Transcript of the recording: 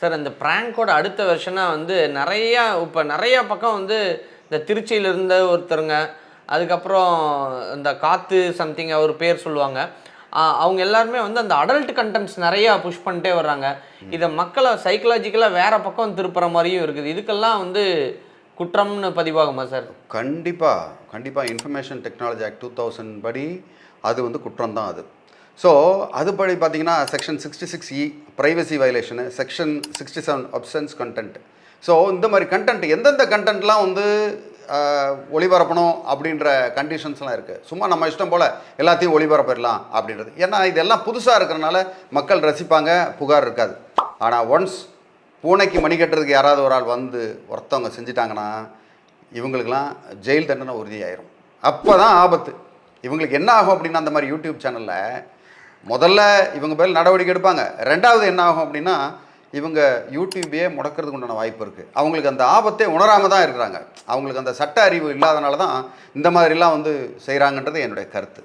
Sir அந்த பிராங்கோட அடுத்த வெர்ஷனாக வந்து நிறையா பக்கம் வந்து இந்த திருச்சியில் இருந்த ஒருத்தருங்க, அதுக்கப்புறம் இந்த காத்து சம்திங் அவர் பேர் சொல்லுவாங்க. அவங்க எல்லாருமே வந்து அந்த அடல்ட் கண்டென்ட்ஸ் நிறையா புஷ் பண்ணிட்டே வர்றாங்க. இதை மக்களை சைக்கலாஜிக்கலாக வேற பக்கம் திருப்புற மாதிரியும் இருக்குது. இதுக்கெல்லாம் வந்து குற்றம்னு பதிவாகுமா சார்? கண்டிப்பாக இன்ஃபர்மேஷன் டெக்னாலஜி ஆக்ட் 2000 படி அது வந்து குற்றம் தான் அது. ஸோ அதுபடி பார்த்தீங்கன்னா section 66E privacy violation, section 67 obscene content. So இந்த மாதிரி கண்டென்ட் எந்தெந்த கண்டென்ட்லாம் வந்து ஒளிபரப்பணும் அப்படின்ற கண்டிஷன்ஸ்லாம் இருக்குது. சும்மா நம்ம இஷ்டம் போல் எல்லாத்தையும் ஒளிபரப்பிடலாம் அப்படின்றது. ஏன்னா இதெல்லாம் புதுசாக இருக்கிறனால மக்கள் ரசிப்பாங்க, புகார் இருக்காது. ஆனால் ஒன்ஸ் பூனைக்கு மணி கட்டுறதுக்கு யாராவது ஒரு ஆள் வந்து ஒருத்தவங்க செஞ்சிட்டாங்கன்னா இவங்களுக்கெல்லாம் ஜெயில் தண்டனை உறுதியாயிரும். அப்போ தான் ஆபத்து. இவங்களுக்கு என்ன ஆகும் அப்படின்னா, அந்த மாதிரி யூடியூப் சேனலில் முதல்ல இவங்க பேர் நடவடிக்கை எடுப்பாங்க. ரெண்டாவது என்ன ஆகும் அப்படின்னா, இவங்க யூடியூபையே முடக்கிறதுக்கு உண்டான வாய்ப்பு இருக்குது. அவங்களுக்கு அந்த ஆபத்தை உணராமல் தான் இருக்கிறாங்க. அவங்களுக்கு அந்த சட்ட அறிவு இல்லாதனால தான் இந்த மாதிரிலாம் வந்து செய்கிறாங்கன்றது என்னுடைய கருத்து.